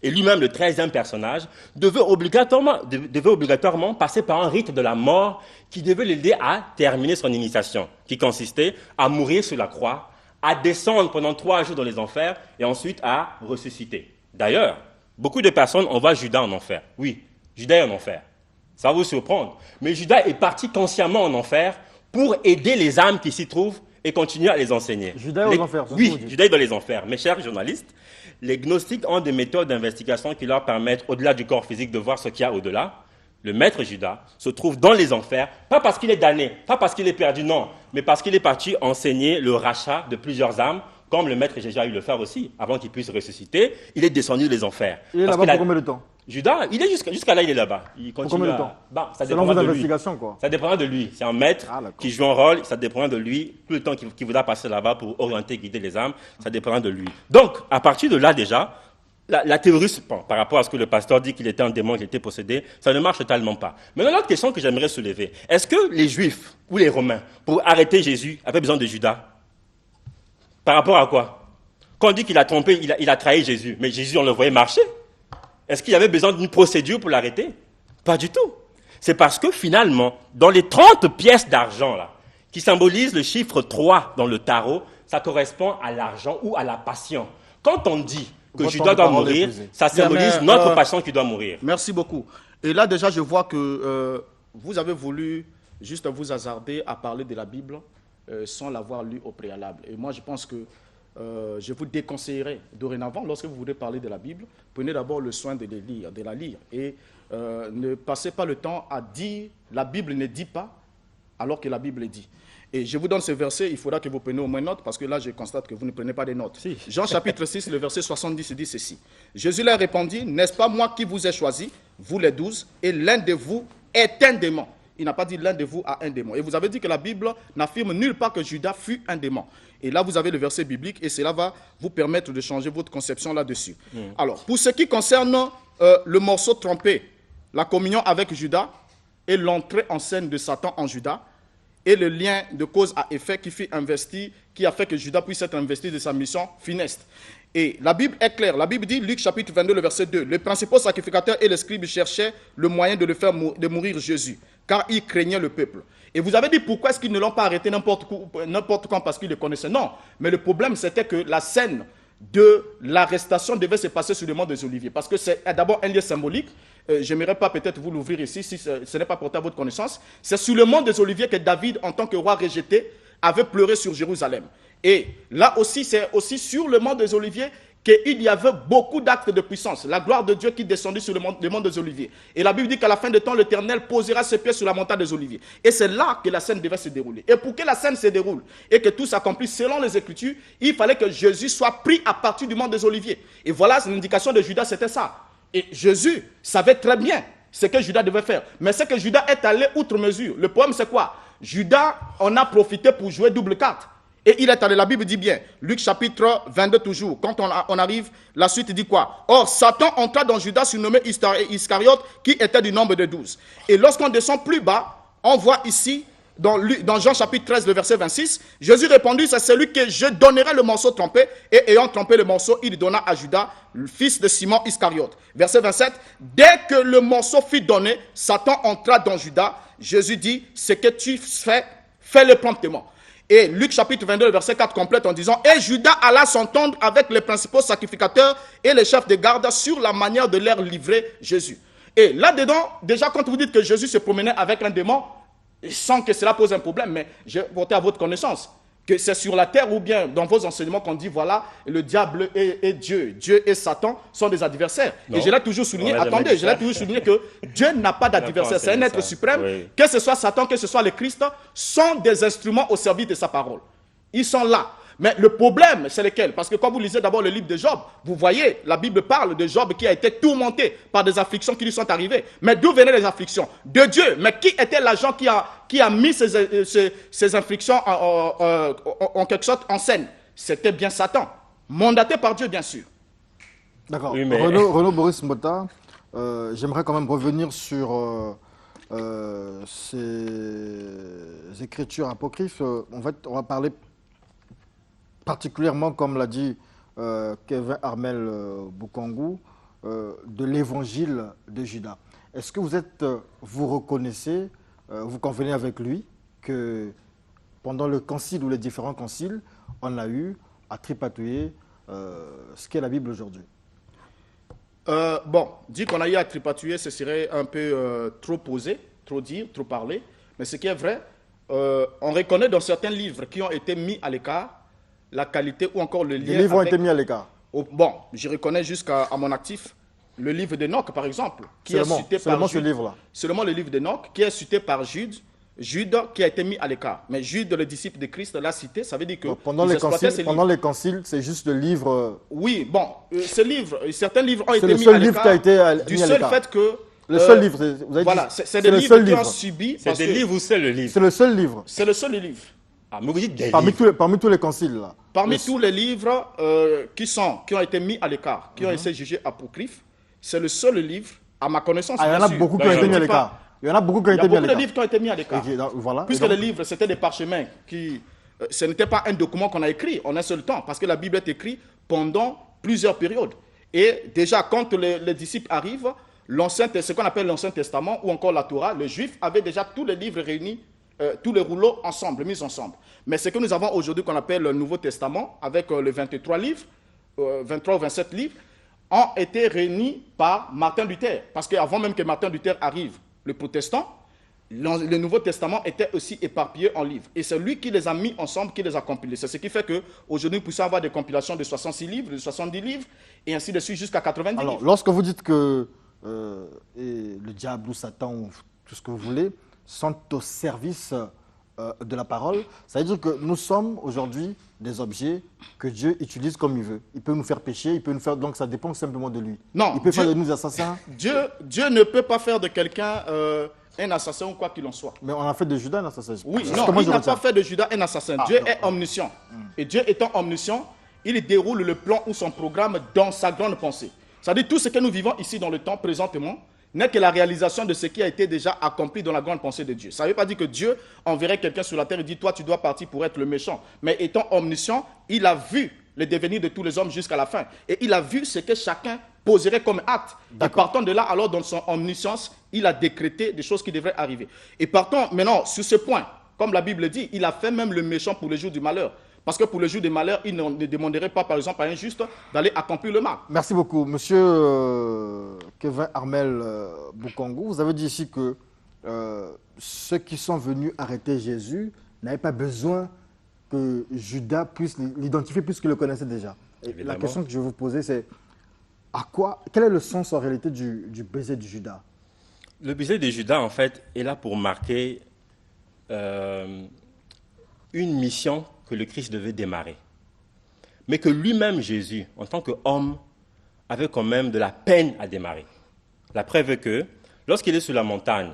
et lui-même le 13e personnage, devait obligatoirement passer par un rite de la mort qui devait l'aider à terminer son initiation, qui consistait à mourir sur la croix, à descendre pendant 3 jours dans les enfers, et ensuite à ressusciter. D'ailleurs, beaucoup de personnes envoient Judas en enfer. Oui, Judas est en enfer. Ça va vous surprendre. Mais Judas est parti consciemment en enfer pour aider les âmes qui s'y trouvent et continuer à les enseigner. Judas est aux enfers. Oui, Judas est dans les enfers. Mes chers journalistes, les gnostiques ont des méthodes d'investigation qui leur permettent, au-delà du corps physique, de voir ce qu'il y a au-delà. Le maître Judas se trouve dans les enfers, pas parce qu'il est damné, pas parce qu'il est perdu, non, mais parce qu'il est parti enseigner le rachat de plusieurs âmes comme le maître Jésus a eu le faire aussi, avant qu'il puisse ressusciter, il est descendu des enfers. Il est là-bas pour combien de temps? Judas, il est jusqu'à là, il est là-bas. Il continue. Pour combien de temps? Ça selon dépendra vos de lui. investigations, quoi. Ça dépendra de lui. C'est un maître qui joue un rôle, ça dépendra de lui. Tout le temps qu'il voudra passer là-bas pour orienter, guider les âmes, ça dépendra de lui. Donc, à partir de là déjà, la théorie, par rapport à ce que le pasteur dit qu'il était un démon, qu'il était possédé, ça ne marche totalement pas. Maintenant, l'autre question que j'aimerais soulever, est-ce que les Juifs ou les Romains, pour arrêter Jésus, avaient besoin de Judas? Par rapport à quoi? Quand on dit qu'il a trompé, il a trahi Jésus, mais Jésus, on le voyait marcher. Est-ce qu'il y avait besoin d'une procédure pour l'arrêter? Pas du tout. C'est parce que finalement, dans les 30 pièces d'argent là, qui symbolisent le chiffre 3 dans le tarot, ça correspond à l'argent ou à la passion. Quand on dit que Judas doit mourir, ça symbolise notre passion qui doit mourir. Merci beaucoup. Et là déjà, je vois que vous avez voulu juste vous hasarder à parler de la Bible sans l'avoir lu au préalable. Et moi, je pense que je vous déconseillerais dorénavant, lorsque vous voulez parler de la Bible, prenez d'abord le soin de la lire. Et ne passez pas le temps à dire la Bible ne dit pas, alors que la Bible dit. Et je vous donne ce verset, il faudra que vous preniez au moins note, parce que là, je constate que vous ne prenez pas des notes. Si. Jean chapitre 6, le verset 70 dit ceci. Jésus leur répondit, n'est-ce pas moi qui vous ai choisi, vous les 12, et l'un de vous est un démon. Il n'a pas dit l'un de vous a un démon. Et vous avez dit que la Bible n'affirme nulle part que Judas fut un démon. Et là, vous avez le verset biblique et cela va vous permettre de changer votre conception là-dessus. Alors, pour ce qui concerne le morceau trompé, la communion avec Judas et l'entrée en scène de Satan en Judas et le lien de cause à effet qui a fait que Judas puisse être investi de sa mission funeste. Et la Bible est claire. La Bible dit, Luc chapitre 22, le verset 2, les principaux sacrificateurs et les scribes cherchaient le moyen de le faire de mourir Jésus, car ils craignaient le peuple. Et vous avez dit pourquoi est-ce qu'ils ne l'ont pas arrêté n'importe quand parce qu'ils le connaissaient? Non, mais le problème c'était que la scène de l'arrestation devait se passer sur le mont des Oliviers, parce que c'est d'abord un lieu symbolique. Je n'aimerais pas peut-être vous l'ouvrir ici si ce n'est pas porté à votre connaissance. C'est sur le mont des Oliviers que David, en tant que roi rejeté, avait pleuré sur Jérusalem. Et là aussi, c'est aussi sur le mont des Oliviers qu'il y avait beaucoup d'actes de puissance. La gloire de Dieu qui descendit sur le mont des Oliviers. Et la Bible dit qu'à la fin de temps, l'Éternel posera ses pieds sur la montagne des Oliviers. Et c'est là que la scène devait se dérouler. Et pour que la scène se déroule et que tout s'accomplisse selon les Écritures, il fallait que Jésus soit pris à partir du mont des Oliviers. Et voilà, l'indication de Judas, c'était ça. Et Jésus savait très bien ce que Judas devait faire. Mais c'est que Judas est allé outre mesure. Le problème, c'est quoi? Judas en a profité pour jouer double carte. Et il est allé, la Bible dit bien, Luc chapitre 22 toujours, quand on arrive, la suite dit quoi? Or, Satan entra dans Judas surnommé Iscariote, qui était du nombre de 12. Et lorsqu'on descend plus bas, on voit ici, dans Jean chapitre 13, le verset 26, Jésus répondit, c'est celui que je donnerai le morceau trempé, et ayant trempé le morceau, il donna à Judas, le fils de Simon Iscariote. Verset 27, dès que le morceau fut donné, Satan entra dans Judas. Jésus dit, ce que tu fais, fais-le promptement. Et Luc chapitre 22, verset 4 complète en disant, et Judas alla s'entendre avec les principaux sacrificateurs et les chefs de garde sur la manière de leur livrer Jésus. Et là-dedans, déjà quand vous dites que Jésus se promenait avec un démon, sans que cela pose un problème, mais je porte à votre connaissance que c'est sur la terre ou bien dans vos enseignements qu'on dit, voilà, le diable et Dieu. Dieu et Satan sont des adversaires. Non. Et je l'ai toujours souligné, attendez, je l'ai toujours souligné que Dieu n'a pas d'adversaire. C'est un être suprême. Oui. Que ce soit Satan, que ce soit le Christ, sont des instruments au service de sa parole. Ils sont là. Mais le problème, c'est lequel? Parce que quand vous lisez d'abord le livre de Job, vous voyez, la Bible parle de Job qui a été tourmenté par des afflictions qui lui sont arrivées. Mais d'où venaient les afflictions? De Dieu. Mais qui était l'agent qui a mis ces afflictions en quelque sorte en scène? C'était bien Satan, mandaté par Dieu, bien sûr. D'accord. Oui, mais... Renaud Boris Mbota, j'aimerais quand même revenir sur ces écritures apocryphes. En fait, on va parler particulièrement, comme l'a dit Kevin Armel Boukangou, de l'évangile de Judas. Est-ce que vous reconnaissez, vous convenez avec lui, que pendant le concile ou les différents conciles, on a eu à tripatouiller ce qu'est la Bible aujourd'hui? Bon, dire qu'on a eu à tripatouiller, ce serait un peu trop posé, trop dire, trop parler. Mais ce qui est vrai, on reconnaît dans certains livres qui ont été mis à l'écart la qualité ou encore le lien. Les livres ont été mis à l'écart. Bon, je reconnais jusqu'à mon actif le livre d'Enoch, par exemple, qui est cité par Jude. Ce livre-là. Seulement le livre d'Enoch, qui est cité par Jude, Jude qui a été mis à l'écart. Mais Jude, le disciple de Christ, l'a cité, ça veut dire que Pendant ils les exploitaient ces conciles, livres. c'est juste le livre. Oui, bon, ces livres, certains livres ont C'est été le mis seul à livre l'écart qui a été du mis à seul l'écart. fait que... Le seul livre, vous avez Voilà, dit, c'est des le livres seul qui ont livre. subi... C'est parce des que livres ou c'est le livre? C'est le seul livre. C'est le seul livre. Ah, mais vous dites des Parmi livres. tous les conciles, là. Parmi tous les livres qui ont été mis à l'écart, qui ont été jugés apocryphes, c'est le seul livre, à ma connaissance, Ah, il y en bien a sûr. beaucoup qui ont Là, été je mis à ne dis pas- l'écart. Il y en a beaucoup qui ont Il y a été mis à beaucoup de l'écart. livres qui ont été mis à l'écart. Ok, donc, voilà. Puisque Et donc- les livres, c'était des parchemins qui... ce n'était pas un document qu'on a écrit en un seul temps, parce que la Bible est écrite pendant plusieurs périodes. Et déjà, quand les disciples arrivent, ce qu'on appelle l'Ancien Testament, ou encore la Torah, les Juifs avaient déjà tous les livres réunis, tous les rouleaux ensemble, mis ensemble. Mais ce que nous avons aujourd'hui, qu'on appelle le Nouveau Testament, avec les 23 livres, 23 ou 27 livres, ont été réunis par Martin Luther. Parce qu'avant même que Martin Luther arrive, le protestant, le Nouveau Testament était aussi éparpillé en livres. Et c'est lui qui les a mis ensemble, qui les a compilés. C'est ce qui fait qu'aujourd'hui, nous pouvons avoir des compilations de 66 livres, de 70 livres, et ainsi de suite jusqu'à 90 Alors, livres. lorsque vous dites que le diable ou Satan ou tout ce que vous voulez sont au service de la parole, ça veut dire que nous sommes aujourd'hui des objets que Dieu utilise comme il veut. Il peut nous faire pécher, il peut nous faire... Donc ça dépend simplement de lui. Non, Il peut Dieu- faire de nous assassins, Dieu ne peut pas faire de quelqu'un un assassin ou quoi qu'il en soit. mais on a fait de Judas un assassin. Oui, C'est ce non, que moi, il je n'a retiens. pas fait de Judas un assassin. Ah, Dieu non. est omniscient. Et Dieu étant omniscient, il déroule le plan ou son programme dans sa grande pensée. C'est-à-dire tout ce que nous vivons ici dans le temps présentement n'est que la réalisation de ce qui a été déjà accompli dans la grande pensée de Dieu. Ça ne veut pas dire que Dieu enverrait quelqu'un sur la terre et dit « toi, tu dois partir pour être le méchant ». Mais étant omniscient, il a vu le devenir de tous les hommes jusqu'à la fin. Et il a vu ce que chacun poserait comme acte. Et partant de là, alors dans son omniscience, il a décrété des choses qui devraient arriver. Et partant maintenant sur ce point, comme la Bible dit, il a fait même le méchant pour le jour du malheur. Parce que pour le jour du malheur, il ne demanderait pas, par exemple, à un juste d'aller accomplir le mal. Merci beaucoup. Monsieur Kevin Armel Boukongo, vous avez dit ici que ceux qui sont venus arrêter Jésus n'avaient pas besoin que Judas puisse l'identifier puisqu'il le connaissait déjà. Et la Évidemment. question que je vais vous poser, c'est quel est le sens en réalité du baiser de Judas? Le baiser de Judas, en fait, est là pour marquer une mission que le Christ devait démarrer. Mais que lui-même, Jésus, en tant qu'homme, avait quand même de la peine à démarrer. La preuve est que, lorsqu'il est sur la montagne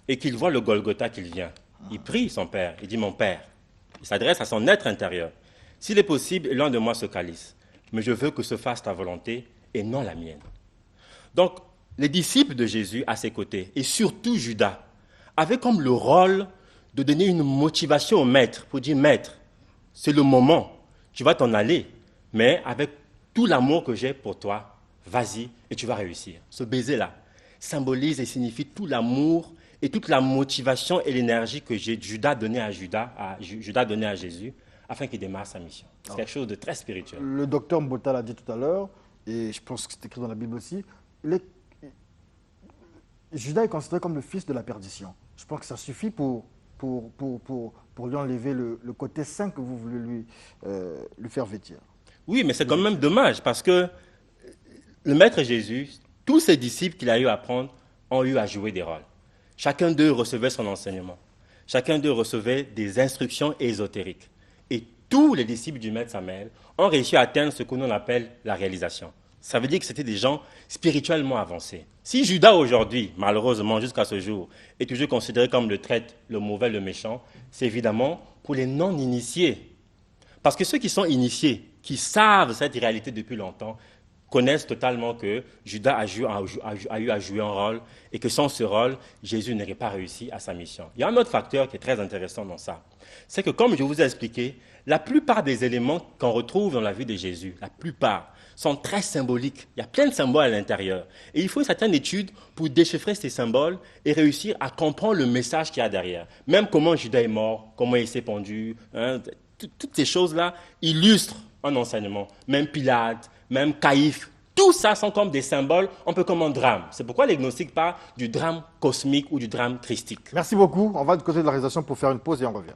et qu'il voit le Golgotha qu'il vient, il prie son Père, il dit « Mon Père », il s'adresse à son être intérieur. « S'il est possible, loin de moi ce calice, mais je veux que se fasse ta volonté et non la mienne. » Donc, les disciples de Jésus à ses côtés, et surtout Judas, avaient comme le rôle de donner une motivation au maître, pour dire, maître, c'est le moment, tu vas t'en aller, mais avec tout l'amour que j'ai pour toi, vas-y et tu vas réussir. Ce baiser-là symbolise et signifie tout l'amour et toute la motivation et l'énergie que Judas donnait à Jésus, afin qu'il démarre sa mission. C'est quelque chose de très spirituel. Le docteur Mbota l'a dit tout à l'heure, et je pense que c'est écrit dans la Bible aussi, Judas est considéré comme le fils de la perdition. Je pense que ça suffit pour lui enlever le côté saint que vous voulez lui faire vêtir. Oui, mais c'est quand même dommage parce que le Maître Jésus, tous ses disciples qu'il a eu à prendre ont eu à jouer des rôles. Chacun d'eux recevait son enseignement. Chacun d'eux recevait des instructions ésotériques. Et tous les disciples du Maître Samuel ont réussi à atteindre ce que l'on appelle la réalisation. Ça veut dire que c'était des gens spirituellement avancés. Si Judas aujourd'hui, malheureusement jusqu'à ce jour, est toujours considéré comme le traître, le mauvais, le méchant, c'est évidemment pour les non-initiés. Parce que ceux qui sont initiés, qui savent cette réalité depuis longtemps, connaissent totalement que Judas a eu à jouer un rôle et que sans ce rôle, Jésus n'aurait pas réussi à sa mission. Il y a un autre facteur qui est très intéressant dans ça. C'est que comme je vous ai expliqué, la plupart des éléments qu'on retrouve dans la vie de Jésus, la plupart, sont très symboliques. Il y a plein de symboles à l'intérieur. Et il faut une certaine étude pour déchiffrer ces symboles et réussir à comprendre le message qu'il y a derrière. Même comment Judas est mort, comment il s'est pendu, toutes ces choses-là illustrent un enseignement. Même Pilate, même Caïphe, tout ça sont comme des symboles, un peu comme un drame. C'est pourquoi les gnostiques parlent du drame cosmique ou du drame christique. Merci beaucoup. On va du côté de la réalisation pour faire une pause et on revient.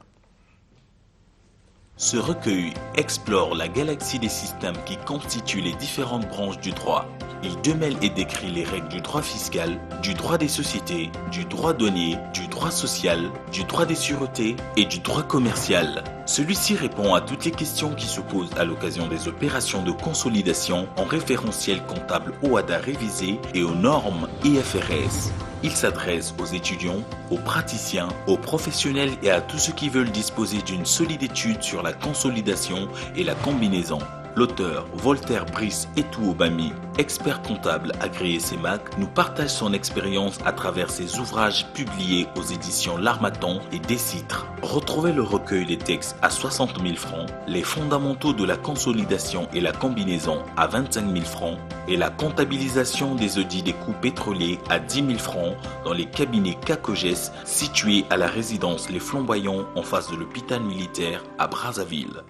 Ce recueil explore la galaxie des systèmes qui constituent les différentes branches du droit. Il démêle et décrit les règles du droit fiscal, du droit des sociétés, du droit douanier, du droit social, du droit des sûretés et du droit commercial. Celui-ci répond à toutes les questions qui se posent à l'occasion des opérations de consolidation en référentiel comptable OHADA révisé et aux normes IFRS. Il s'adresse aux étudiants, aux praticiens, aux professionnels et à tous ceux qui veulent disposer d'une solide étude sur la consolidation et la combinaison. L'auteur Voltaire Brice Etou-Obami, expert comptable agréé CEMAC, nous partage son expérience à travers ses ouvrages publiés aux éditions L'Harmattan et Décitre. Retrouvez le recueil des textes à 60 000 francs, les fondamentaux de la consolidation et la combinaison à 25 000 francs et la comptabilisation des audits des coûts pétroliers à 10 000 francs dans les cabinets CACOGES situés à la résidence Les Flamboyants en face de l'hôpital militaire à Brazzaville.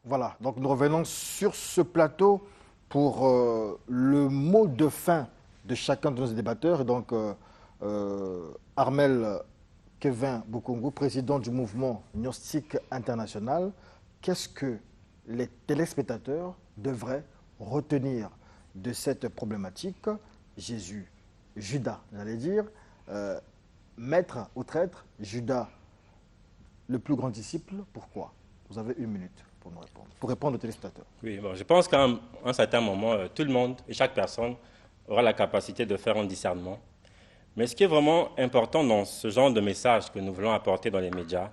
Voilà, donc nous revenons sur ce plateau pour le mot de fin de chacun de nos débatteurs. Et donc, Armel Kevin Bukungu, président du mouvement Gnostique International, qu'est-ce que les téléspectateurs devraient retenir de cette problématique? Jésus, Judas, j'allais dire, maître ou traître, Judas, le plus grand disciple, pourquoi? Vous avez 1 minute pour nous répondre, pour répondre aux téléspectateurs. Oui, bon, je pense qu'à un certain moment, tout le monde et chaque personne aura la capacité de faire un discernement. Mais ce qui est vraiment important dans ce genre de message que nous voulons apporter dans les médias,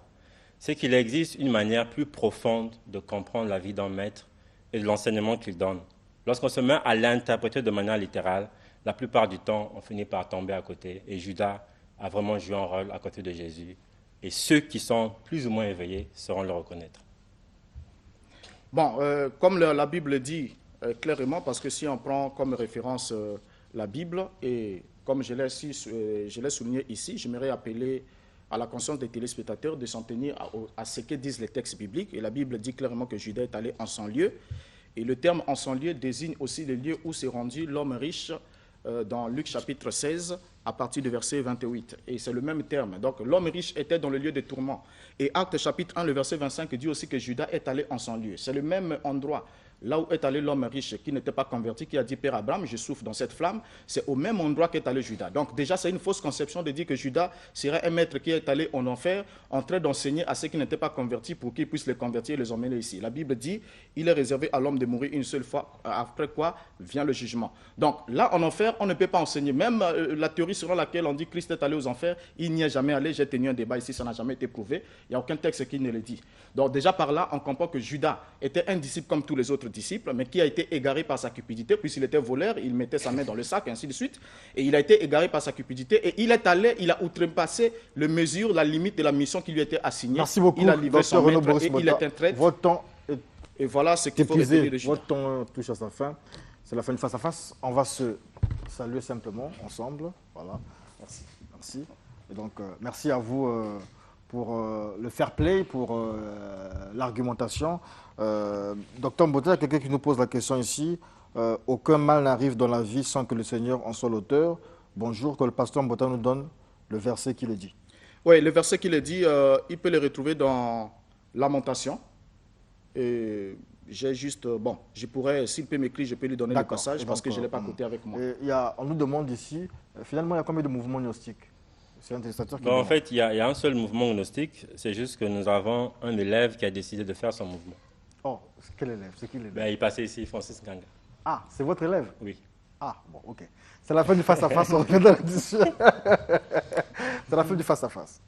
c'est qu'il existe une manière plus profonde de comprendre la vie d'un maître et de l'enseignement qu'il donne. Lorsqu'on se met à l'interpréter de manière littérale, la plupart du temps, on finit par tomber à côté. Et Judas a vraiment joué un rôle à côté de Jésus. Et ceux qui sont plus ou moins éveillés sauront le reconnaître. Bon, comme la Bible dit clairement, parce que si on prend comme référence la Bible, et comme je l'ai souligné ici, j'aimerais appeler à la conscience des téléspectateurs de s'en tenir à ce que disent les textes bibliques. Et la Bible dit clairement que Judas est allé en 100 lieues. Et le terme en 100 lieues désigne aussi les lieux où s'est rendu l'homme riche dans Luc chapitre 16, à partir du verset 28. Et c'est le même terme. Donc l'homme riche était dans le lieu de tourment. Et Actes chapitre 1, le verset 25 dit aussi que Judas est allé en 100 lieues. C'est le même endroit. Là où est allé l'homme riche qui n'était pas converti, qui a dit, Père Abraham, je souffre dans cette flamme, c'est au même endroit qu'est allé Judas. Donc déjà, c'est une fausse conception de dire que Judas serait un maître qui est allé en enfer, en train d'enseigner à ceux qui n'étaient pas convertis pour qu'ils puissent les convertir et les emmener ici. La Bible dit, il est réservé à l'homme de mourir une seule fois, après quoi vient le jugement. Donc là, en enfer, on ne peut pas enseigner. Même la théorie selon laquelle on dit que Christ est allé aux enfers, il n'y est jamais allé. J'ai tenu un débat ici, ça n'a jamais été prouvé. Il n'y a aucun texte qui ne le dit. Donc déjà par là, on comprend que Judas était un disciple comme tous les autres disciples, mais qui a été égaré par sa cupidité, puisqu'il était voleur, il mettait sa main dans le sac, et ainsi de suite, et il a été égaré par sa cupidité, et il est allé, il a outrepassé les mesures, la limite de la mission qui lui était assignée. Merci beaucoup, il a livré son Renaud maître, Boris et il Mota. est un traître. Votre temps est Et voilà ce qu'il faut retenir de Judas. Votre temps touche à sa fin. C'est la fin du face-à-face. On va se saluer simplement, ensemble. Voilà. Merci. Merci. Et donc, merci à vous pour le fair play, pour l'argumentation. Docteur Mbota, il y a quelqu'un qui nous pose la question ici. Aucun mal n'arrive dans la vie sans que le Seigneur en soit l'auteur. Bonjour, que le pasteur Mbota nous donne le verset qui le dit. Oui, le verset qui le dit, il peut le retrouver dans Lamentation. Et j'ai juste, bon, je pourrais, s'il peut m'écrire, je peux lui donner le passage parce que je ne l'ai pas coté avec moi. On nous demande ici, finalement, il y a combien de mouvements gnostiques? C'est un téléspectateur qui En fait, il y a un seul mouvement gnostique, c'est juste que nous avons un élève qui a décidé de faire son mouvement. Oh, quel élève? C'est qui l'élève? Il passait ici, Francis Ganga. Ah, c'est votre élève? Oui. Ah, bon, ok. C'est la fin du face-à-face, on revient dans la discussion. C'est la fin du face-à-face.